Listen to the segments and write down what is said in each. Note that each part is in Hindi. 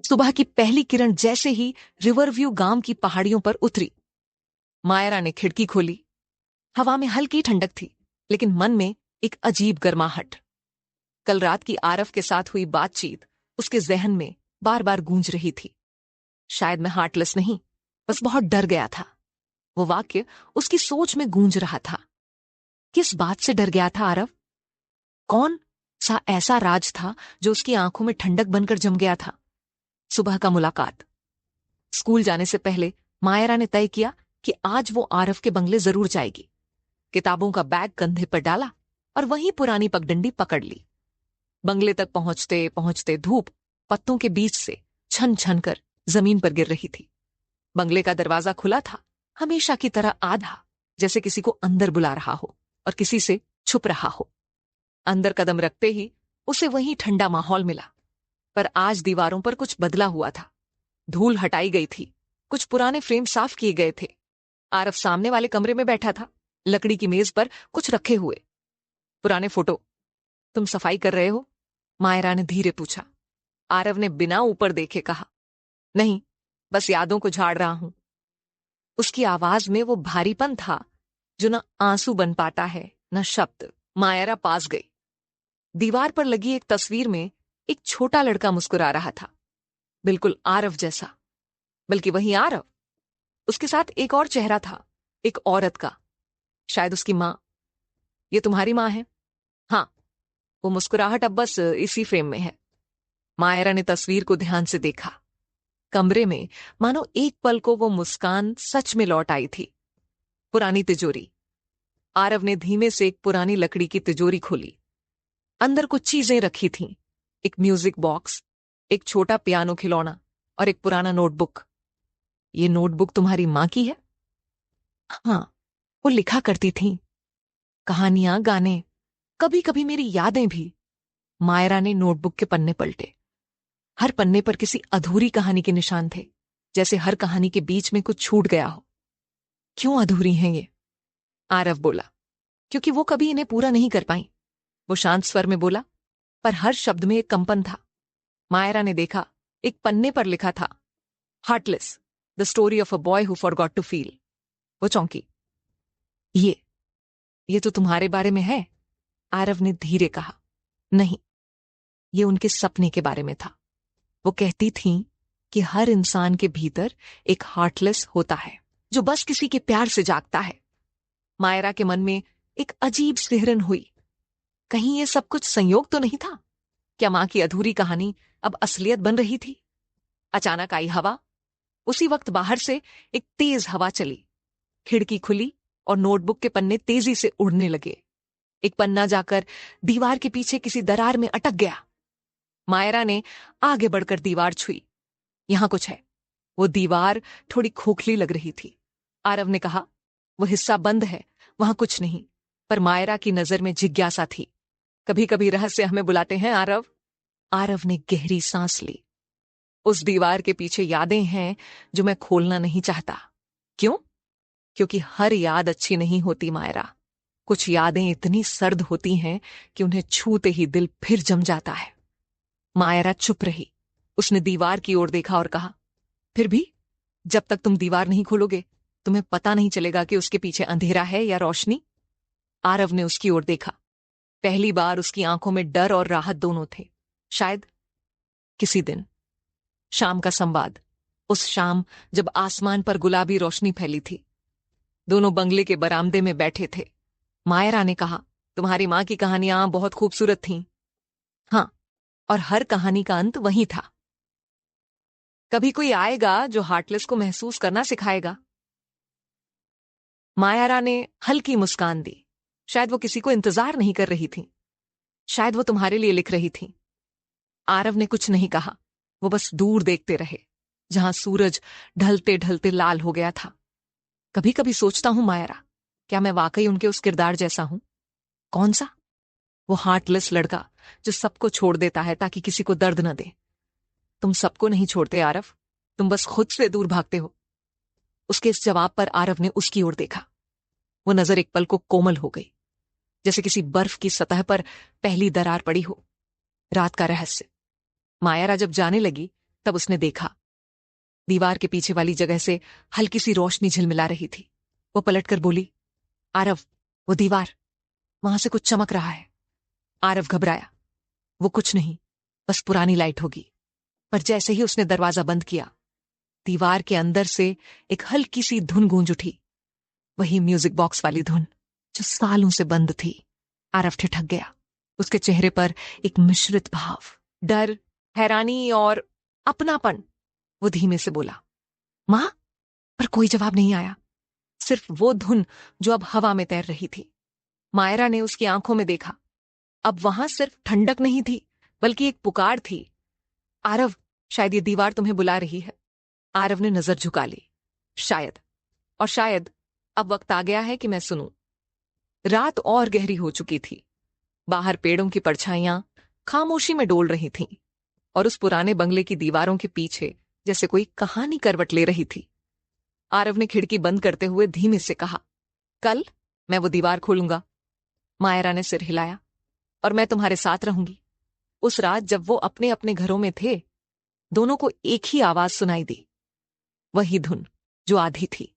सुबह की पहली किरण जैसे ही रिवरव्यू गांव की पहाड़ियों पर उतरी, मायरा ने खिड़की खोली। हवा में हल्की ठंडक थी, लेकिन मन में एक अजीब गर्माहट। कल रात की आरव के साथ हुई बातचीत उसके जहन में बार बार गूंज रही थी। शायद मैं हार्टलेस नहीं, बस बहुत डर गया था। वो वाक्य उसकी सोच में गूंज रहा था। किस बात से डर गया था आरव? कौन सा ऐसा राज था जो उसकी आंखों में ठंडक बनकर जम गया था? सुबह का मुलाकात। स्कूल जाने से पहले मायरा ने तय किया कि आज वो आरव के बंगले जरूर जाएगी। किताबों का बैग कंधे पर डाला और वहीं पुरानी पगडंडी पकड़ ली। बंगले तक पहुंचते पहुंचते धूप पत्तों के बीच से छन छन कर जमीन पर गिर रही थी। बंगले का दरवाजा खुला था, हमेशा की तरह आधा, जैसे किसी को अंदर बुला रहा हो और किसी से छुप रहा हो। अंदर कदम रखते ही उसे वहीं ठंडा माहौल मिला, पर आज दीवारों पर कुछ बदला हुआ था। धूल हटाई गई थी, कुछ पुराने फ्रेम साफ किए गए थे। आरव सामने वाले कमरे में बैठा था, लकड़ी की मेज पर कुछ रखे हुए पुराने फोटो। तुम सफाई कर रहे हो? मायरा ने धीरे पूछा। आरव ने बिना ऊपर देखे कहा, नहीं, बस यादों को झाड़ रहा हूं। उसकी आवाज में वो भारीपन था जो न आंसू बन पाता है न शब्द। मायरा पास गई। दीवार पर लगी एक तस्वीर में एक छोटा लड़का मुस्कुरा रहा था, बिल्कुल आरव जैसा। बल्कि वही आरव, उसके साथ एक और चेहरा था, एक औरत का, शायद उसकी मां। ये तुम्हारी मां है? हाँ। वो मुस्कुराहट अब बस इसी फ्रेम में है। मायरा ने तस्वीर को ध्यान से देखा। कमरे में मानो एक पल को वो मुस्कान सच में लौट आई थी। पुरानी तिजोरी। आरव ने धीमे से एक पुरानी लकड़ी की तिजोरी खोली। अंदर कुछ चीजें रखी थीं। एक म्यूजिक बॉक्स, एक छोटा पियानो खिलौना और एक पुराना नोटबुक। ये नोटबुक तुम्हारी मां की है? हाँ, वो लिखा करती थी, कहानियां, गाने, कभी कभी मेरी यादें भी। मायरा ने नोटबुक के पन्ने पलटे। हर पन्ने पर किसी अधूरी कहानी के निशान थे, जैसे हर कहानी के बीच में कुछ छूट गया हो। क्यों अधूरी हैं ये? आरव बोला, क्योंकि वो कभी इन्हें पूरा नहीं कर पाई। वो शांत स्वर में बोला, पर हर शब्द में एक कंपन था। मायरा ने देखा, एक पन्ने पर लिखा था, heartless, the story of a boy who forgot to feel. वो चौंकी। ये तो तुम्हारे बारे में है? आरव ने धीरे कहा। नहीं, ये उनके सपने के बारे में था। वो कहती थीं कि हर इंसान के भीतर एक हार्टलेस होता है, जो बस किसी के प्यार से जागता है। मायरा के मन में एक अजीब सिहरन हुई। कहीं ये सब कुछ संयोग तो नहीं था? क्या मां की अधूरी कहानी अब असलियत बन रही थी? अचानक आई हवा। उसी वक्त बाहर से एक तेज हवा चली। खिड़की खुली और नोटबुक के पन्ने तेजी से उड़ने लगे। एक पन्ना जाकर दीवार के पीछे किसी दरार में अटक गया। मायरा ने आगे बढ़कर दीवार छुई। यहां कुछ है। वो दीवार थोड़ी खोखली लग रही थी। आरव ने कहा, वो हिस्सा बंद है, वहां कुछ नहीं। पर मायरा की नजर में जिज्ञासा थी। कभी कभी रहस्य हमें बुलाते हैं आरव। आरव ने गहरी सांस ली। उस दीवार के पीछे यादें हैं जो मैं खोलना नहीं चाहता। क्यों? क्योंकि हर याद अच्छी नहीं होती मायरा। कुछ यादें इतनी सर्द होती हैं कि उन्हें छूते ही दिल फिर जम जाता है। मायरा चुप रही। उसने दीवार की ओर देखा और कहा, फिर भी जब तक तुम दीवार नहीं खोलोगे, तुम्हें पता नहीं चलेगा कि उसके पीछे अंधेरा है या रोशनी। आरव ने उसकी ओर देखा। पहली बार उसकी आंखों में डर और राहत दोनों थे। शायद किसी दिन। शाम का संवाद। उस शाम जब आसमान पर गुलाबी रोशनी फैली थी। दोनों बंगले के बरामदे में बैठे थे। मायरा ने कहा, तुम्हारी मां की कहानियां बहुत खूबसूरत थीं। हाँ, और हर कहानी का अंत वही था। कभी कोई आएगा जो हार्टलेस को महसूस करना सिखाएगा। मायरा ने हल्की मुस्कान दी। शायद वो किसी को इंतजार नहीं कर रही थी। शायद वो तुम्हारे लिए लिख रही थी। आरव ने कुछ नहीं कहा। वो बस दूर देखते रहे, जहां सूरज ढलते ढलते लाल हो गया था। कभी कभी सोचता हूं मायरा, क्या मैं वाकई उनके उस किरदार जैसा हूं? कौन सा? वो हार्टलेस लड़का जो सबको छोड़ देता है ताकि किसी को दर्द न दे। तुम सबको नहीं छोड़ते आरव, तुम बस खुद से दूर भागते हो। उसके इस जवाब पर आरव ने उसकी ओर देखा। वो नजर एक पल को कोमल हो गई, जैसे किसी बर्फ की सतह पर पहली दरार पड़ी हो। रात का रहस्य। मायरा जब जाने लगी तब उसने देखा, दीवार के पीछे वाली जगह से हल्की सी रोशनी झिलमिला रही थी। वो पलटकर बोली, आरव, वो दीवार, वहां से कुछ चमक रहा है। आरव घबराया। वो कुछ नहीं, बस पुरानी लाइट होगी। पर जैसे ही उसने दरवाजा बंद किया, दीवार के अंदर से एक हल्की सी धुन गूंज उठी। वही म्यूजिक बॉक्स वाली धुन जो सालों से बंद थी। आरव ठिठक गया। उसके चेहरे पर एक मिश्रित भाव, डर, हैरानी और अपनापन। वो धीमे से बोला, मां। पर कोई जवाब नहीं आया, सिर्फ वो धुन जो अब हवा में तैर रही थी। मायरा ने उसकी आंखों में देखा। अब वहां सिर्फ ठंडक नहीं थी, बल्कि एक पुकार थी। आरव, शायद ये दीवार तुम्हें बुला रही है। आरव ने नजर झुका ली। शायद, और शायद अब वक्त आ गया है कि मैं सुनूं। रात और गहरी हो चुकी थी। बाहर पेड़ों की परछाइयां खामोशी में डोल रही थीं, और उस पुराने बंगले की दीवारों के पीछे जैसे कोई कहानी करवट ले रही थी। आरव ने खिड़की बंद करते हुए धीमे से कहा, कल मैं वो दीवार खोलूंगा। मायरा ने सिर हिलाया, और मैं तुम्हारे साथ रहूंगी। उस रात जब वो अपने अपने घरों में थे, दोनों को एक ही आवाज सुनाई दी, वही धुन जो आधी थी,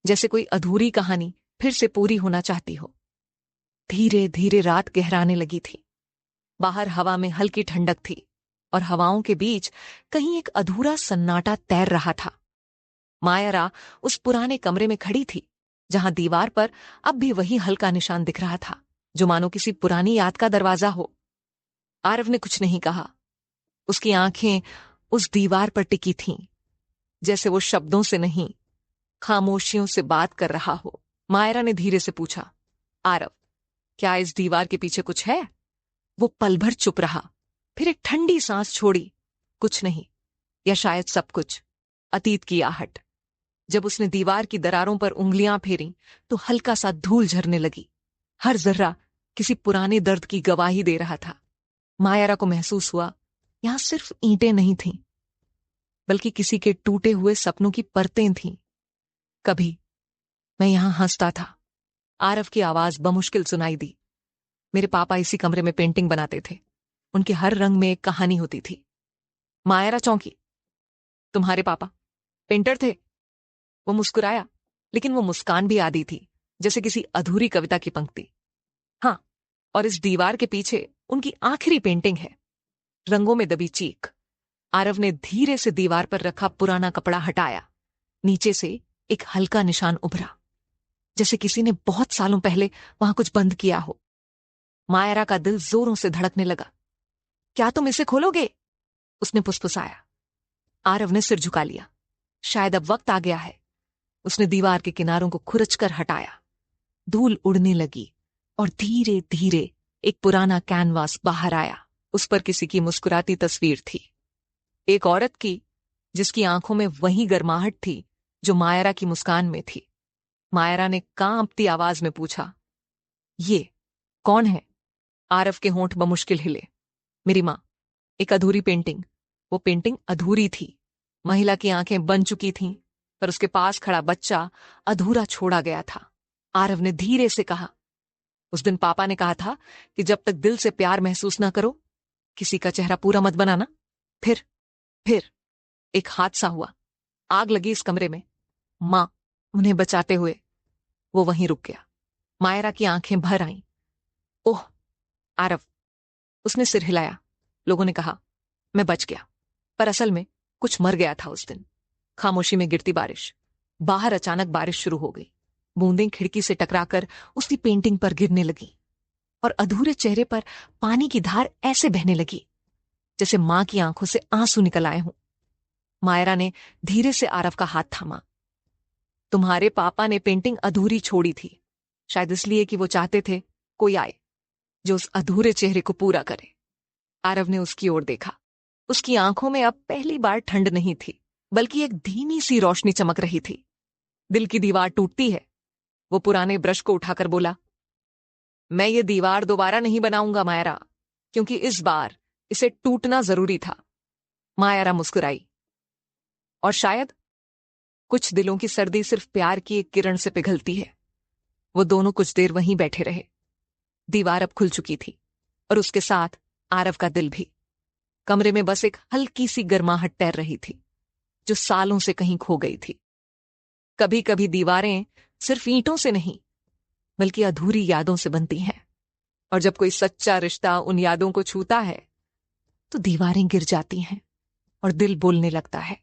जैसे कोई अधूरी कहानी फिर से पूरी होना चाहती हो। धीरे धीरे रात गहराने लगी थी। बाहर हवा में हल्की ठंडक थी, और हवाओं के बीच कहीं एक अधूरा सन्नाटा तैर रहा था। मायरा उस पुराने कमरे में खड़ी थी, जहां दीवार पर अब भी वही हल्का निशान दिख रहा था, जो मानो किसी पुरानी याद का दरवाजा हो। आरव ने कुछ नहीं कहा। उसकी आंखें उस दीवार पर टिकी थीं, जैसे वो शब्दों से नहीं, खामोशियों से बात कर रहा हो। मायरा ने धीरे से पूछा, आरव, क्या इस दीवार के पीछे कुछ है? वो पल भर चुप रहा, फिर एक ठंडी सांस छोड़ी। कुछ नहीं, या शायद सब कुछ। अतीत की आहट। जब उसने दीवार की दरारों पर उंगलियां फेरी, तो हल्का सा धूल झरने लगी। हर जर्रा किसी पुराने दर्द की गवाही दे रहा था। मायरा को महसूस हुआ, यहां सिर्फ ईंटें नहीं थीं, बल्कि किसी के टूटे हुए सपनों की परतें थीं। कभी मैं यहां हंसता था। आरव की आवाज बमुश्किल सुनाई दी। मेरे पापा इसी कमरे में पेंटिंग बनाते थे। उनके हर रंग में एक कहानी होती थी। मायरा चौंकी। तुम्हारे पापा पेंटर थे? वो मुस्कुराया, लेकिन वो मुस्कान भी आधी थी, जैसे किसी अधूरी कविता की पंक्ति। हाँ, और इस दीवार के पीछे उनकी आखिरी पेंटिंग है, रंगों में दबी चीख। आरव ने धीरे से दीवार पर रखा पुराना कपड़ा हटाया। नीचे से एक हल्का निशान उभरा, जैसे किसी ने बहुत सालों पहले वहां कुछ बंद किया हो। मायरा का दिल जोरों से धड़कने लगा। क्या तुम इसे खोलोगे? उसने फुसफुसाया। आरव ने सिर झुका लिया। शायद अब वक्त आ गया है। उसने दीवार के किनारों को खुरचकर हटाया। धूल उड़ने लगी, और धीरे धीरे एक पुराना कैनवास बाहर आया। उस पर किसी की मुस्कुराती तस्वीर थी, एक औरत की, जिसकी आंखों में वही गर्माहट थी जो मायरा की मुस्कान में थी। मायरा ने कांपती आवाज में पूछा, ये कौन है? आरव के होंठ बमुश्किल हिले। मेरी मां। एक अधूरी पेंटिंग। वो पेंटिंग अधूरी थी। महिला की आंखें बन चुकी थीं, पर उसके पास खड़ा बच्चा अधूरा छोड़ा गया था। आरव ने धीरे से कहा, उस दिन पापा ने कहा था कि जब तक दिल से प्यार महसूस ना करो, किसी का चेहरा पूरा मत बनाना। फिर एक हादसा हुआ। आग लगी इस कमरे में। मां, उन्हें बचाते हुए वो वहीं रुक गया। मायरा की आंखें भर आईं। ओह आरव। उसने सिर हिलाया। लोगों ने कहा मैं बच गया, पर असल में कुछ मर गया था उस दिन। खामोशी में गिरती बारिश। बाहर अचानक बारिश शुरू हो गई। बूंदें खिड़की से टकराकर उसकी पेंटिंग पर गिरने लगी, और अधूरे चेहरे पर पानी की धार ऐसे बहने लगी जैसे मां की आंखों से आंसू निकल आए हों। मायरा ने धीरे से आरव का हाथ थामा। तुम्हारे पापा ने पेंटिंग अधूरी छोड़ी थी, शायद इसलिए कि वो चाहते थे कोई आए जो उस अधूरे चेहरे को पूरा करे। आरव ने उसकी ओर देखा। उसकी आंखों में अब पहली बार ठंड नहीं थी, बल्कि एक धीमी सी रोशनी चमक रही थी। दिल की दीवार टूटती है। वो पुराने ब्रश को उठाकर बोला, मैं ये दीवार दोबारा नहीं बनाऊंगा मायरा, क्योंकि इस बार इसे टूटना जरूरी था। मायरा मुस्कुराई। और शायद कुछ दिलों की सर्दी सिर्फ प्यार की एक किरण से पिघलती है। वो दोनों कुछ देर वहीं बैठे रहे। दीवार अब खुल चुकी थी, और उसके साथ आरव का दिल भी। कमरे में बस एक हल्की सी गर्माहट तैर रही थी, जो सालों से कहीं खो गई थी। कभी कभी दीवारें सिर्फ ईंटों से नहीं, बल्कि अधूरी यादों से बनती हैं, और जब कोई सच्चा रिश्ता उन यादों को छूता है तो दीवारें गिर जाती हैं और दिल बोलने लगता है।